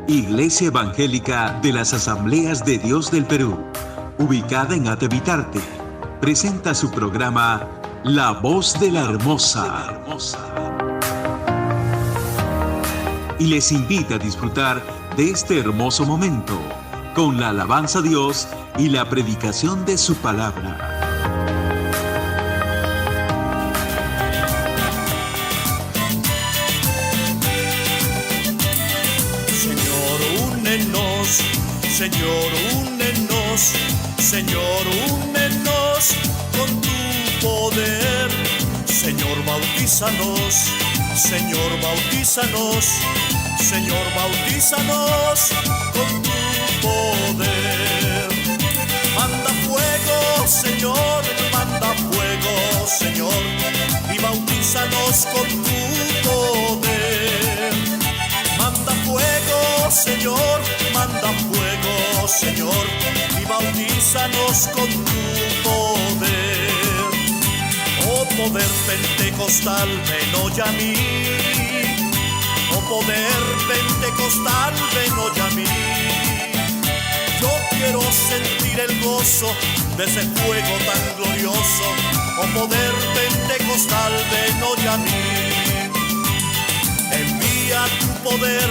Iglesia Evangélica de las Asambleas de Dios del Perú, ubicada en Atevitarte, presenta su programa La Voz de la Hermosa. Y les invita a disfrutar de este hermoso momento con la alabanza a Dios y la predicación de su palabra. Señor, únenos, Señor, únenos con tu poder. Señor, bautízanos, Señor, bautízanos, Señor, bautízanos con tu poder. Manda fuego, Señor, y bautízanos con tu poder. Manda fuego, Señor, y bautízanos con tu poder. Oh poder pentecostal, ven hoy a mí. Oh poder pentecostal, ven hoy a mí. Yo quiero sentir el gozo de ese fuego tan glorioso. Oh poder pentecostal, ven hoy a mí. Envía tu poder,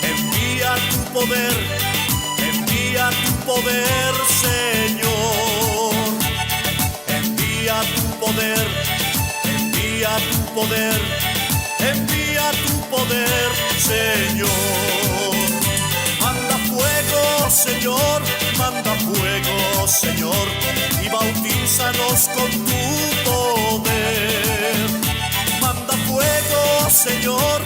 envía tu poder, envía tu poder, Señor. Envía tu poder, envía tu poder, envía tu poder, Señor. Manda fuego, Señor, y bautízanos con tu poder. Manda fuego, Señor,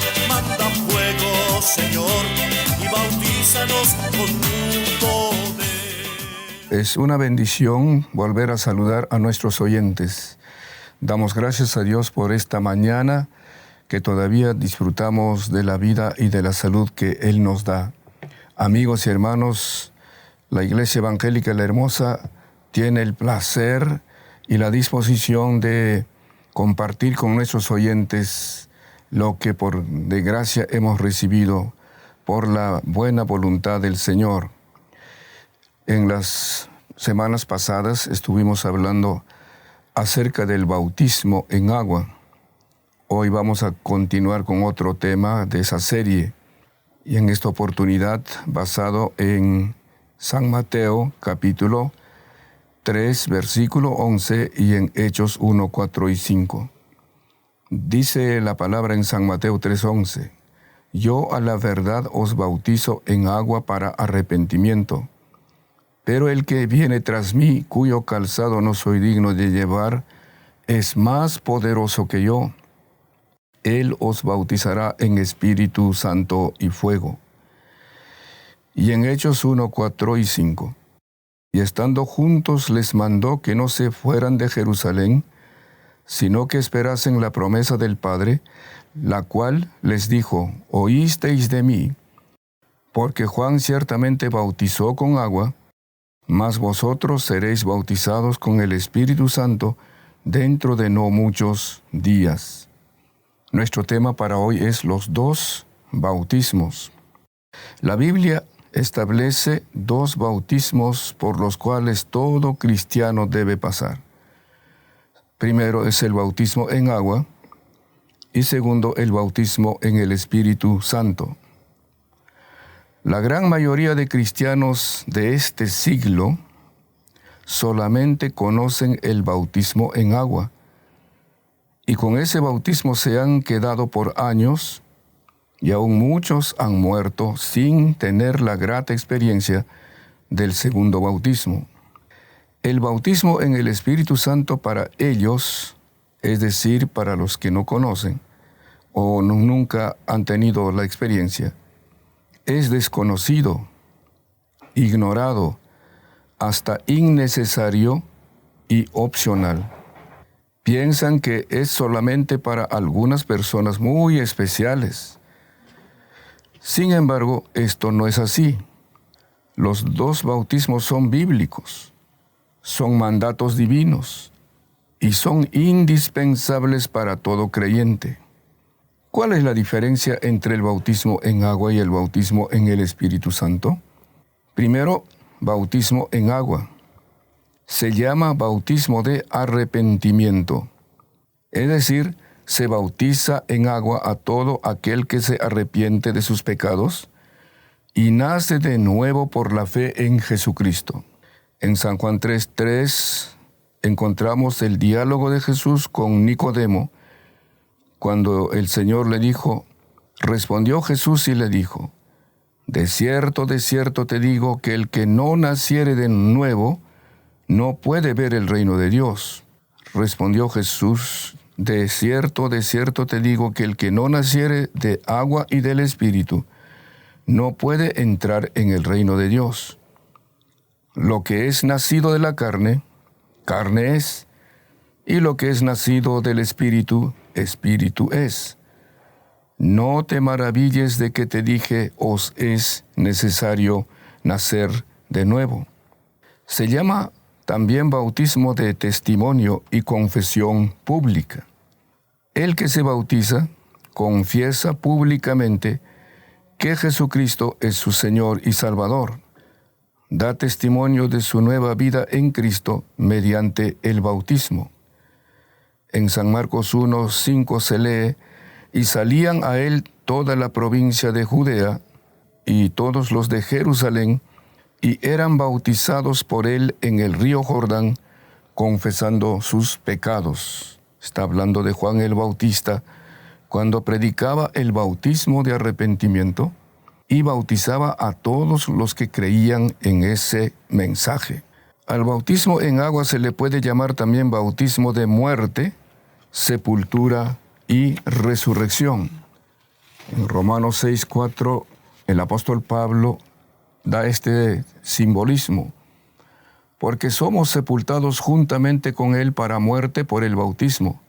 y bautízanos con tu poder. Es una bendición volver a saludar a nuestros oyentes. Damos gracias a Dios por esta mañana que todavía disfrutamos de la vida y de la salud que Él nos da. Amigos y hermanos, la Iglesia Evangélica La Hermosa tiene el placer y la disposición de compartir con nuestros oyentes lo que por desgracia hemos recibido por la buena voluntad del Señor. En las semanas pasadas estuvimos hablando acerca del bautismo en agua. Hoy vamos a continuar con otro tema de esa serie, y en esta oportunidad basado en San Mateo capítulo 3, versículo 11 y en Hechos 1, 4 y 5. Dice la palabra en San Mateo 3:11, yo a la verdad os bautizo en agua para arrepentimiento, pero el que viene tras mí, cuyo calzado no soy digno de llevar, es más poderoso que yo. Él os bautizará en Espíritu Santo y fuego. Y en Hechos 1, 4 y 5, y estando juntos les mandó que no se fueran de Jerusalén, sino que esperasen la promesa del Padre, la cual les dijo, oísteis de mí, porque Juan ciertamente bautizó con agua, mas vosotros seréis bautizados con el Espíritu Santo dentro de no muchos días. Nuestro tema para hoy es los dos bautismos. La Biblia establece dos bautismos por los cuales todo cristiano debe pasar. Primero es el bautismo en agua y segundo el bautismo en el Espíritu Santo. La gran mayoría de cristianos de este siglo solamente conocen el bautismo en agua y con ese bautismo se han quedado por años y aún muchos han muerto sin tener la grata experiencia del segundo bautismo. El bautismo en el Espíritu Santo para ellos, es decir, para los que no conocen o nunca han tenido la experiencia, es desconocido, ignorado, hasta innecesario y opcional. Piensan que es solamente para algunas personas muy especiales. Sin embargo, esto no es así. Los dos bautismos son bíblicos, son mandatos divinos y son indispensables para todo creyente. ¿Cuál es la diferencia entre el bautismo en agua y el bautismo en el Espíritu Santo? Primero, bautismo en agua. Se llama bautismo de arrepentimiento. Es decir, se bautiza en agua a todo aquel que se arrepiente de sus pecados y nace de nuevo por la fe en Jesucristo. En San Juan 3:3 encontramos el diálogo de Jesús con Nicodemo, cuando el Señor le dijo, respondió Jesús y le dijo, de cierto te digo que el que no naciere de nuevo no puede ver el reino de Dios. Respondió Jesús, de cierto te digo que el que no naciere de agua y del Espíritu no puede entrar en el reino de Dios. Lo que es nacido de la carne, carne es, y lo que es nacido del Espíritu, Espíritu es. No te maravilles de que te dije, os es necesario nacer de nuevo. Se llama también bautismo de testimonio y confesión pública. El que se bautiza confiesa públicamente que Jesucristo es su Señor y Salvador. Da testimonio de su nueva vida en Cristo mediante el bautismo. En San Marcos 1:5 se lee, y salían a él toda la provincia de Judea y todos los de Jerusalén, y eran bautizados por él en el río Jordán, confesando sus pecados. Está hablando de Juan el Bautista, cuando predicaba el bautismo de arrepentimiento y bautizaba a todos los que creían en ese mensaje. Al bautismo en agua se le puede llamar también bautismo de muerte, sepultura y resurrección. En Romanos 6:4, el apóstol Pablo da este simbolismo, porque somos sepultados juntamente con él para muerte por el bautismo,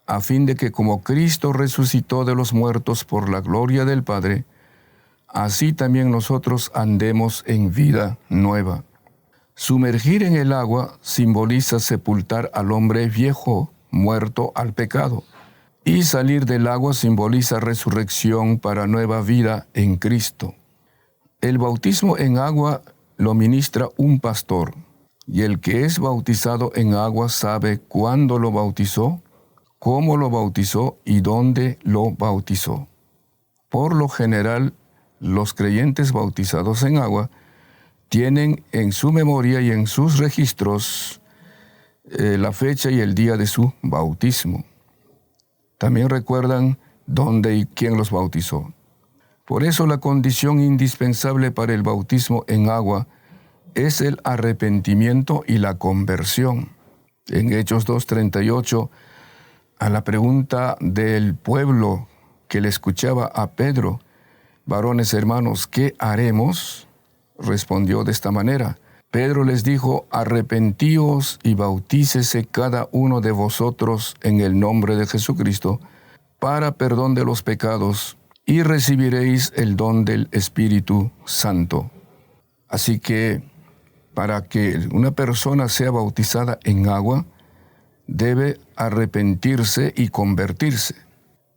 a fin de que como Cristo resucitó de los muertos por la gloria del Padre, así también nosotros andemos en vida nueva. Sumergir en el agua simboliza sepultar al hombre viejo, muerto al pecado, y salir del agua simboliza resurrección para nueva vida en Cristo. El bautismo en agua lo ministra un pastor, y el que es bautizado en agua sabe cuándo lo bautizó, cómo lo bautizó y dónde lo bautizó. Por lo general, los creyentes bautizados en agua tienen en su memoria y en sus registros la fecha y el día de su bautismo. También recuerdan dónde y quién los bautizó. Por eso la condición indispensable para el bautismo en agua es el arrepentimiento y la conversión. En Hechos 2:38, a la pregunta del pueblo que le escuchaba a Pedro, varones hermanos, ¿qué haremos?, respondió de esta manera. Pedro les dijo, arrepentíos y bautícese cada uno de vosotros en el nombre de Jesucristo para perdón de los pecados y recibiréis el don del Espíritu Santo. Así que para que una persona sea bautizada en agua, debe arrepentirse y convertirse.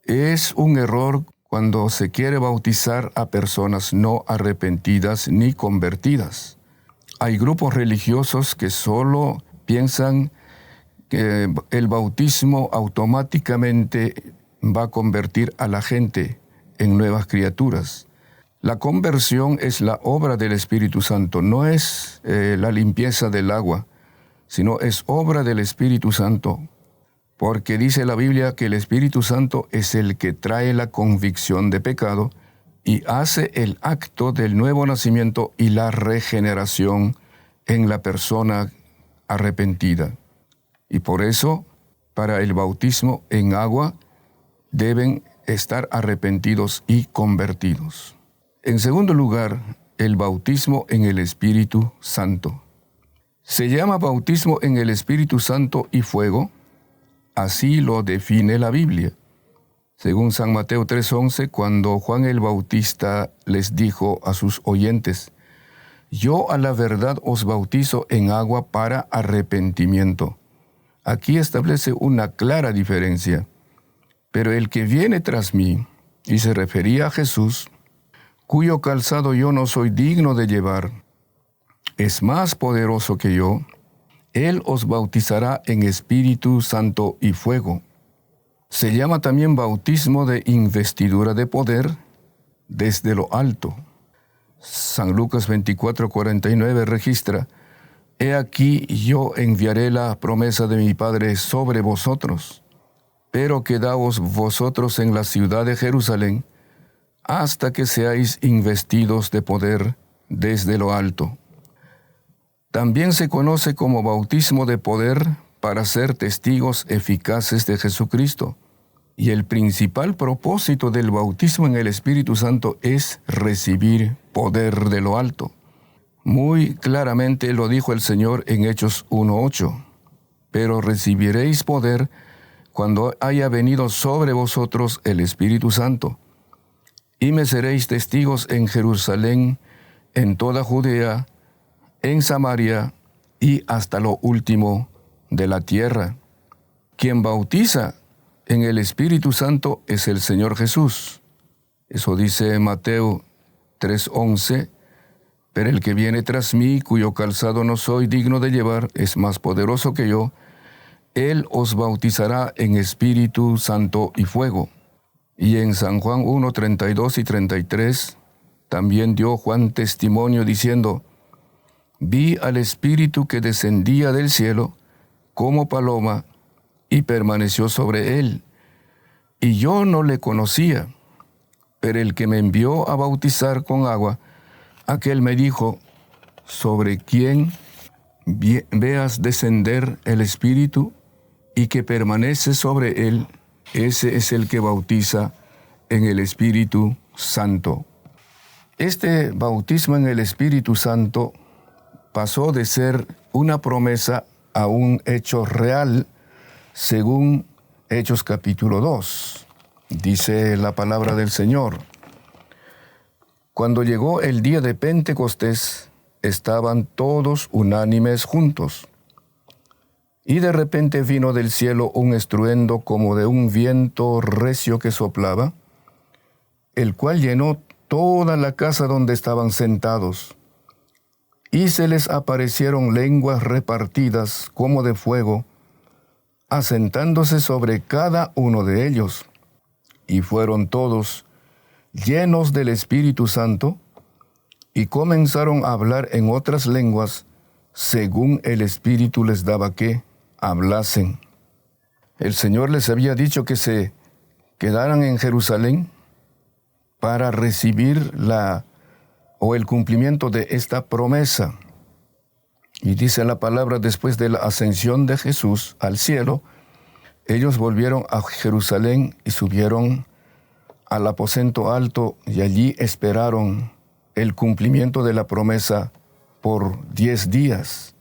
Es un error cuando se quiere bautizar a personas no arrepentidas ni convertidas. Hay grupos religiosos que solo piensan que el bautismo automáticamente va a convertir a la gente en nuevas criaturas. La conversión es la obra del Espíritu Santo, no es la limpieza del agua, sino es obra del Espíritu Santo. Porque dice la Biblia que el Espíritu Santo es el que trae la convicción de pecado y hace el acto del nuevo nacimiento y la regeneración en la persona arrepentida. Y por eso, para el bautismo en agua, deben estar arrepentidos y convertidos. En segundo lugar, el bautismo en el Espíritu Santo. Se llama bautismo en el Espíritu Santo y fuego. Así lo define la Biblia. Según San Mateo 3:11, cuando Juan el Bautista les dijo a sus oyentes, yo a la verdad os bautizo en agua para arrepentimiento. Aquí establece una clara diferencia. Pero el que viene tras mí, y se refería a Jesús, cuyo calzado yo no soy digno de llevar, es más poderoso que yo. Él os bautizará en Espíritu Santo y fuego. Se llama también bautismo de investidura de poder desde lo alto. San Lucas 24:49 registra: He aquí yo enviaré la promesa de mi Padre sobre vosotros, pero quedaos vosotros en la ciudad de Jerusalén hasta que seáis investidos de poder desde lo alto. También se conoce como bautismo de poder para ser testigos eficaces de Jesucristo. Y el principal propósito del bautismo en el Espíritu Santo es recibir poder de lo alto. Muy claramente lo dijo el Señor en Hechos 1:8. Pero recibiréis poder cuando haya venido sobre vosotros el Espíritu Santo. Y me seréis testigos en Jerusalén, en toda Judea, en Samaria y hasta lo último de la tierra. Quien bautiza en el Espíritu Santo es el Señor Jesús. Eso dice Mateo 3:11. Pero el que viene tras mí, cuyo calzado no soy digno de llevar, es más poderoso que yo. Él os bautizará en Espíritu Santo y fuego. Y en San Juan 1:32 y 33, también dio Juan testimonio diciendo: Vi al Espíritu que descendía del cielo como paloma y permaneció sobre él. Y yo no le conocía, pero el que me envió a bautizar con agua, aquel me dijo: sobre quien veas descender el Espíritu y que permanece sobre él, ese es el que bautiza en el Espíritu Santo. Este bautismo en el Espíritu Santo pasó de ser una promesa a un hecho real, según Hechos capítulo 2. Dice la palabra del Señor: Cuando llegó el día de Pentecostés, estaban todos unánimes juntos. Y de repente vino del cielo un estruendo como de un viento recio que soplaba, el cual llenó toda la casa donde estaban sentados. Y se les aparecieron lenguas repartidas como de fuego, asentándose sobre cada uno de ellos. Y fueron todos llenos del Espíritu Santo, y comenzaron a hablar en otras lenguas, según el Espíritu les daba que hablasen. El Señor les había dicho que se quedaran en Jerusalén para recibir el cumplimiento de esta promesa. Y dice la palabra: después de la ascensión de Jesús al cielo, ellos volvieron a Jerusalén y subieron al aposento alto, y allí esperaron el cumplimiento de la promesa por 10 días.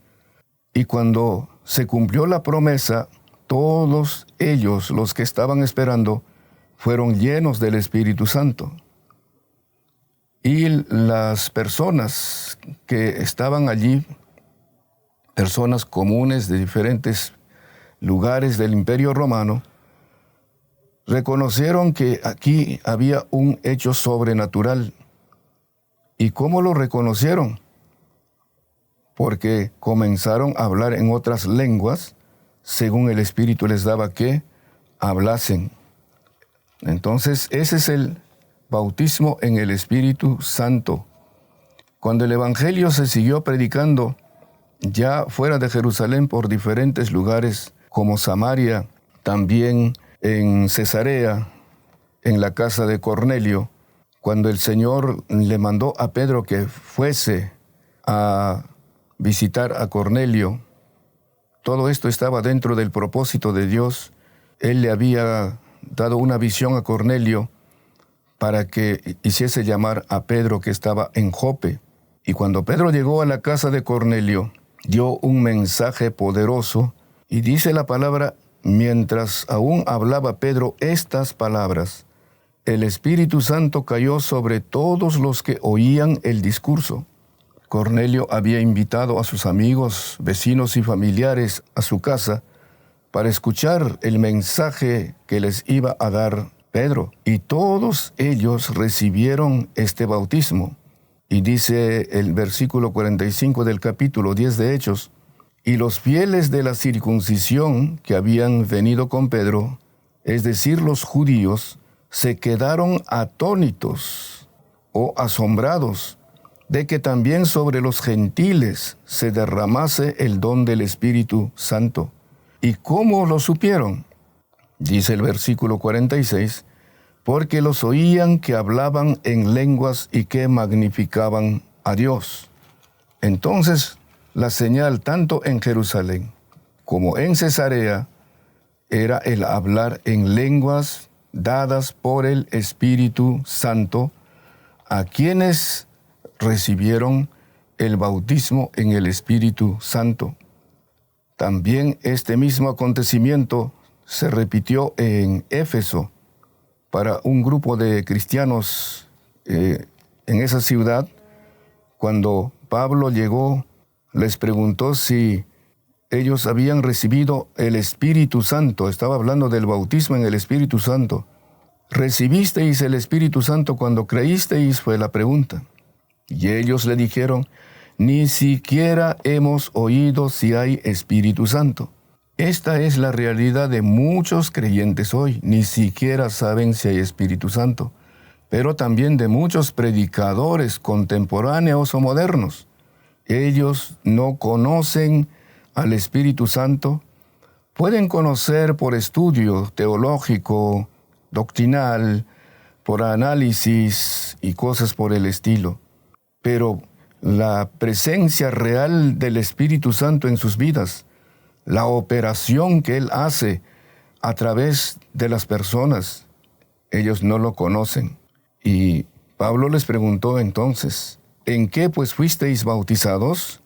Y cuando se cumplió la promesa, todos ellos, los que estaban esperando, fueron llenos del Espíritu Santo. Y las personas que estaban allí, personas comunes de diferentes lugares del Imperio Romano, reconocieron que aquí había un hecho sobrenatural. ¿Y cómo lo reconocieron? Porque comenzaron a hablar en otras lenguas, según el Espíritu les daba que hablasen. Entonces, ese es el bautismo en el Espíritu Santo. Cuando el Evangelio se siguió predicando ya fuera de Jerusalén por diferentes lugares, como Samaria, también en Cesarea, en la casa de Cornelio, cuando el Señor le mandó a Pedro que fuese a visitar a Cornelio, todo esto estaba dentro del propósito de Dios. Él le había dado una visión a Cornelio para que hiciese llamar a Pedro, que estaba en Jope. Y cuando Pedro llegó a la casa de Cornelio, dio un mensaje poderoso, y dice la palabra: mientras aún hablaba Pedro estas palabras, el Espíritu Santo cayó sobre todos los que oían el discurso. Cornelio había invitado a sus amigos, vecinos y familiares a su casa para escuchar el mensaje que les iba a dar Pedro. Y todos ellos recibieron este bautismo. Y dice el versículo 45 del capítulo 10 de Hechos: y los fieles de la circuncisión que habían venido con Pedro, es decir, los judíos, se quedaron atónitos o asombrados de que también sobre los gentiles se derramase el don del Espíritu Santo. ¿Y cómo lo supieron? Dice el versículo 46, porque los oían que hablaban en lenguas y que magnificaban a Dios. Entonces, la señal tanto en Jerusalén como en Cesarea era el hablar en lenguas dadas por el Espíritu Santo a quienes recibieron el bautismo en el Espíritu Santo. También este mismo acontecimiento se repitió en Éfeso para un grupo de cristianos en esa ciudad. Cuando Pablo llegó, les preguntó si ellos habían recibido el Espíritu Santo. Estaba hablando del bautismo en el Espíritu Santo. ¿Recibisteis el Espíritu Santo cuando creísteis?, fue la pregunta. Y ellos le dijeron: ni siquiera hemos oído si hay Espíritu Santo. Esta es la realidad de muchos creyentes hoy. Ni siquiera saben si hay Espíritu Santo. Pero también de muchos predicadores contemporáneos o modernos. Ellos no conocen al Espíritu Santo. Pueden conocer por estudio teológico, doctrinal, por análisis y cosas por el estilo. Pero la presencia real del Espíritu Santo en sus vidas, la operación que Él hace a través de las personas, ellos no lo conocen. Y Pablo les preguntó entonces: ¿en qué pues fuisteis bautizados?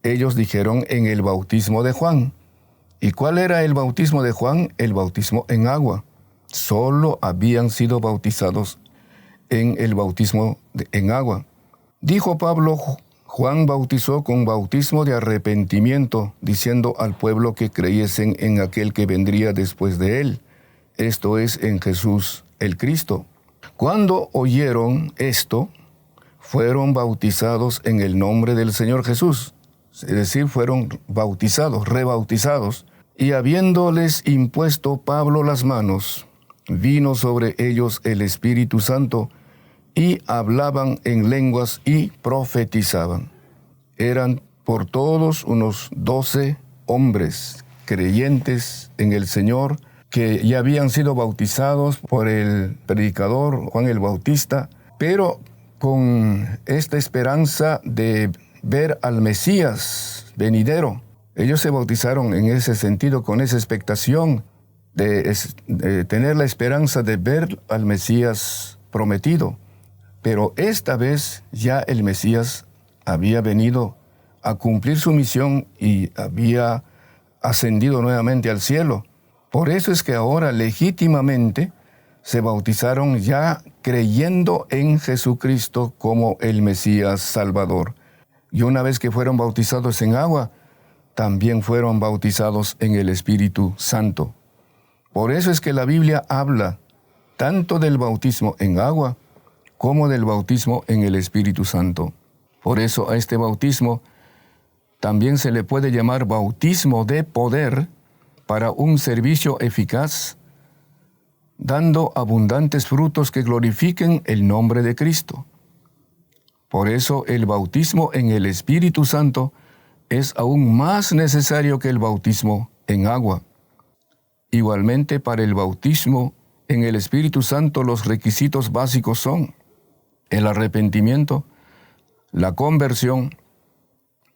Ellos dijeron: en el bautismo de Juan. ¿Y cuál era el bautismo de Juan? El bautismo en agua. Solo habían sido bautizados en el bautismo en agua. Dijo Pablo: Juan bautizó con bautismo de arrepentimiento, diciendo al pueblo que creyesen en aquel que vendría después de él, esto es, en Jesús el Cristo. Cuando oyeron esto, fueron bautizados en el nombre del Señor Jesús, es decir, fueron bautizados, rebautizados, y habiéndoles impuesto Pablo las manos, vino sobre ellos el Espíritu Santo, y hablaban en lenguas y profetizaban. Eran por todos unos 12 hombres creyentes en el Señor, que ya habían sido bautizados por el predicador Juan el Bautista, pero con esta esperanza de ver al Mesías venidero. Ellos se bautizaron en ese sentido, con esa expectación de tener la esperanza de ver al Mesías prometido. Pero esta vez ya el Mesías había venido a cumplir su misión y había ascendido nuevamente al cielo. Por eso es que ahora legítimamente se bautizaron ya creyendo en Jesucristo como el Mesías Salvador. Y una vez que fueron bautizados en agua, también fueron bautizados en el Espíritu Santo. Por eso es que la Biblia habla tanto del bautismo en agua como del bautismo en el Espíritu Santo. Por eso a este bautismo también se le puede llamar bautismo de poder para un servicio eficaz, dando abundantes frutos que glorifiquen el nombre de Cristo. Por eso el bautismo en el Espíritu Santo es aún más necesario que el bautismo en agua. Igualmente, para el bautismo en el Espíritu Santo los requisitos básicos son el arrepentimiento, la conversión,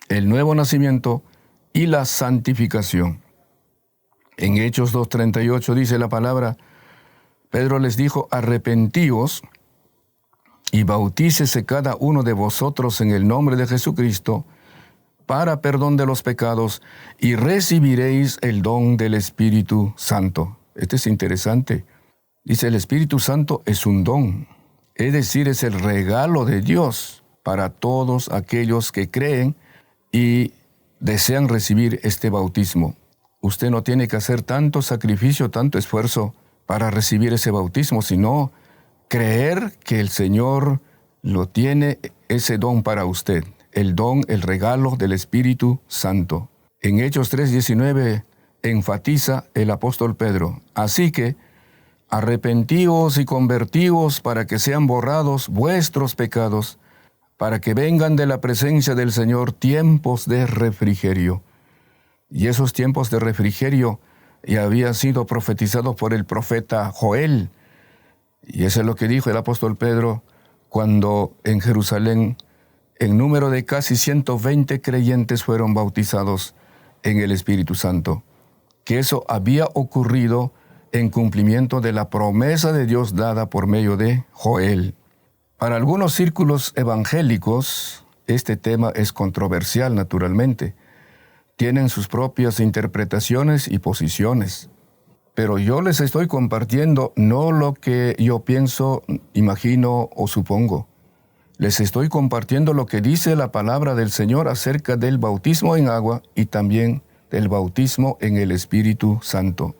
el nuevo nacimiento y la santificación. En Hechos 2:38 dice la palabra: Pedro les dijo: arrepentíos y bautícese cada uno de vosotros en el nombre de Jesucristo para perdón de los pecados y recibiréis el don del Espíritu Santo. Este es interesante. Dice, el Espíritu Santo es un don, es decir, es el regalo de Dios para todos aquellos que creen y desean recibir este bautismo. usted no tiene que hacer tanto sacrificio, tanto esfuerzo para recibir ese bautismo, sino creer que el Señor lo tiene, ese don para usted, el don, el regalo del Espíritu Santo. En Hechos 3:19 enfatiza el apóstol Pedro: así que arrepentíos y convertíos para que sean borrados vuestros pecados, para que vengan de la presencia del Señor tiempos de refrigerio. Y esos tiempos de refrigerio ya habían sido profetizados por el profeta Joel. Y eso es lo que dijo el apóstol Pedro cuando en Jerusalén en número de casi 120 creyentes fueron bautizados en el Espíritu Santo. Que eso había ocurrido en cumplimiento de la promesa de Dios dada por medio de Joel. Para algunos círculos evangélicos, este tema es controversial, naturalmente. Tienen sus propias interpretaciones y posiciones. Pero yo les estoy compartiendo no lo que yo pienso, imagino o supongo. Les estoy compartiendo lo que dice la palabra del Señor acerca del bautismo en agua y también del bautismo en el Espíritu Santo.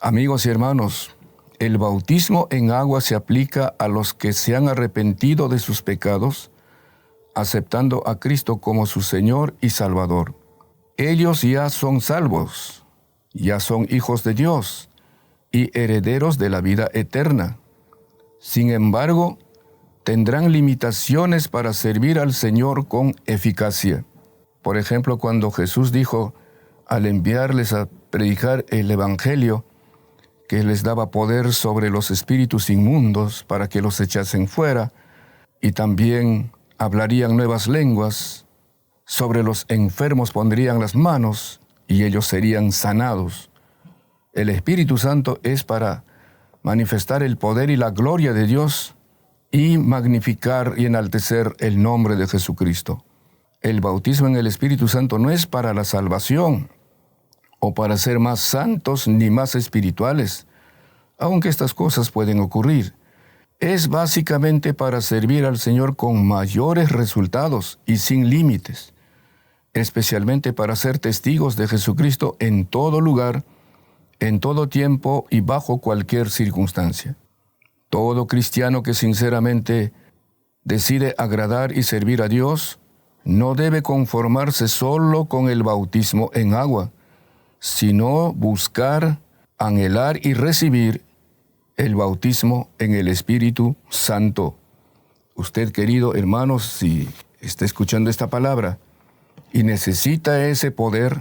Amigos y hermanos, el bautismo en agua se aplica a los que se han arrepentido de sus pecados, aceptando a Cristo como su Señor y Salvador. Ellos ya son salvos, ya son hijos de Dios y herederos de la vida eterna. Sin embargo, tendrán limitaciones para servir al Señor con eficacia. Por ejemplo, cuando Jesús dijo, al enviarles a predicar el Evangelio, que les daba poder sobre los espíritus inmundos para que los echasen fuera, y también hablarían nuevas lenguas, sobre los enfermos pondrían las manos, y ellos serían sanados. El Espíritu Santo es para manifestar el poder y la gloria de Dios y magnificar y enaltecer el nombre de Jesucristo. El bautismo en el Espíritu Santo no es para la salvación o para ser más santos ni más espirituales, aunque estas cosas pueden ocurrir. Es básicamente para servir al Señor con mayores resultados y sin límites, especialmente para ser testigos de Jesucristo en todo lugar, en todo tiempo y bajo cualquier circunstancia. Todo cristiano que sinceramente decide agradar y servir a Dios no debe conformarse solo con el bautismo en agua, sino buscar, anhelar y recibir el bautismo en el Espíritu Santo. Usted, querido hermano, si está escuchando esta palabra y necesita ese poder,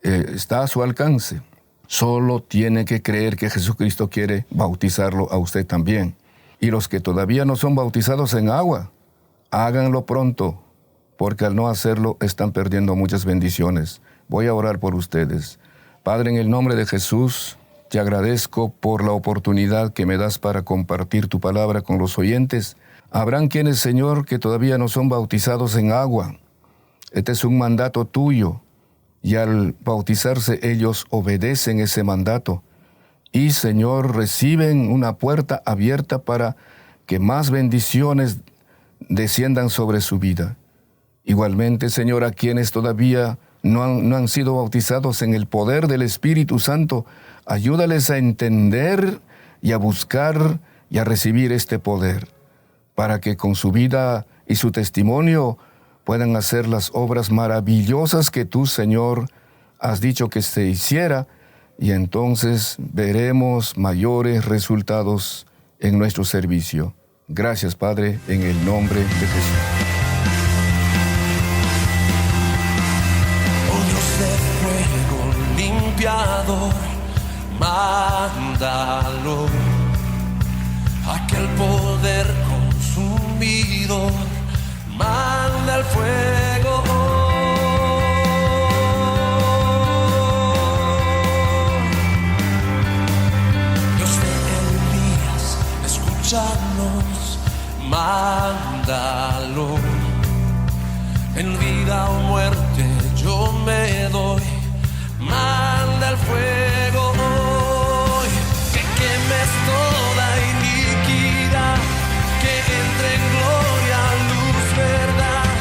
está a su alcance. Solo tiene que creer que Jesucristo quiere bautizarlo a usted también. Y los que todavía no son bautizados en agua, háganlo pronto, porque al no hacerlo están perdiendo muchas bendiciones. Voy a orar por ustedes. Padre, en el nombre de Jesús, te agradezco por la oportunidad que me das para compartir tu palabra con los oyentes. Habrán quienes, Señor, que todavía no son bautizados en agua. Este es un mandato tuyo. Y al bautizarse ellos obedecen ese mandato. Y, Señor, reciben una puerta abierta para que más bendiciones desciendan sobre su vida. Igualmente, Señor, a quienes todavía no han sido bautizados en el poder del Espíritu Santo, ayúdales a entender y a buscar y a recibir este poder, para que con su vida y su testimonio puedan hacer las obras maravillosas que tú, Señor, has dicho que se hiciera, y entonces veremos mayores resultados en nuestro servicio. Gracias, Padre, en el nombre de Jesús. Oh Dios de fuego limpiador, mándalo, aquel poder consumidor, manda el fuego. Dios de Elías, escúchanos, mándalo. En vida o muerte yo me doy, manda el fuego hoy, que quemes toda iniquidad, que entre en gloria, luz, verdad,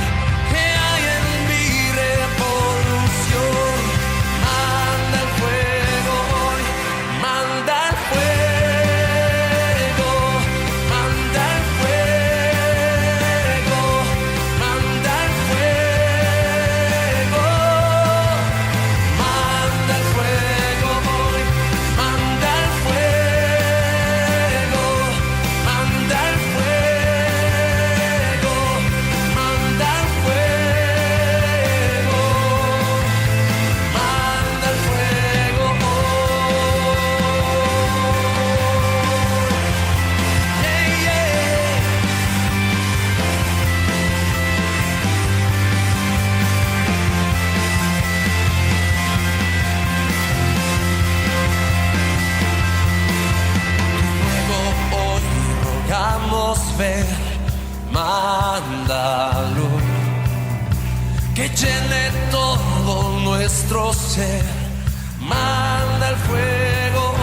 que hay en mi revolución, manda el podamos ver, mándalo, que llene todo nuestro ser, manda el fuego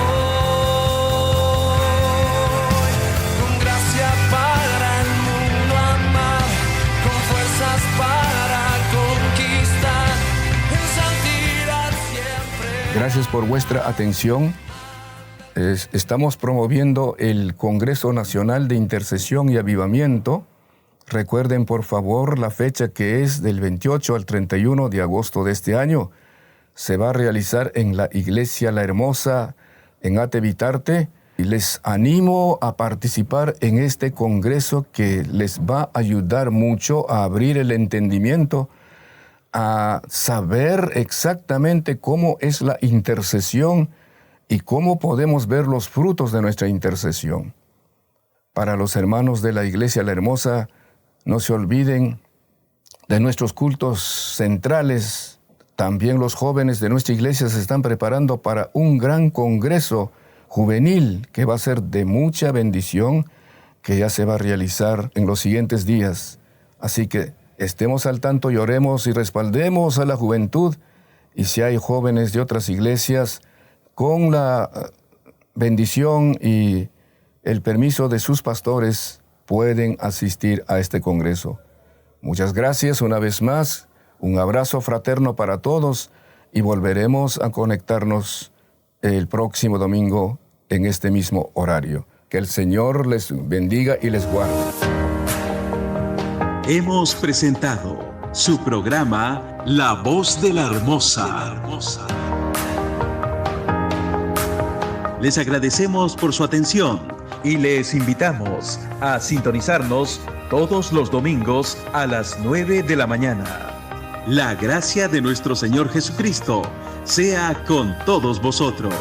hoy, con gracia para el mundo amar, con fuerzas para conquistar, en santidad siempre. Gracias por vuestra atención. Estamos promoviendo el Congreso Nacional de Intercesión y Avivamiento. Recuerden, por favor, la fecha que es del 28 al 31 de agosto de este año. Se va a realizar en la Iglesia La Hermosa, en Atevitarte. Y les animo a participar en este congreso que les va a ayudar mucho a abrir el entendimiento, a saber exactamente cómo es la intercesión y cómo podemos ver los frutos de nuestra intercesión. Para los hermanos de la Iglesia La Hermosa, no se olviden de nuestros cultos centrales. También los jóvenes de nuestra iglesia se están preparando para un gran congreso juvenil que va a ser de mucha bendición, que ya se va a realizar en los siguientes días. Así que estemos al tanto y oremos y respaldemos a la juventud. Y si hay jóvenes de otras iglesias, con la bendición y el permiso de sus pastores, pueden asistir a este congreso. Muchas gracias una vez más, un abrazo fraterno para todos y volveremos a conectarnos el próximo domingo en este mismo horario. Que el Señor les bendiga y les guarde. Hemos presentado su programa La Voz de la Hermosa. Les agradecemos por su atención y les invitamos a sintonizarnos todos los domingos a las 9 de la mañana. La gracia de nuestro Señor Jesucristo sea con todos vosotros.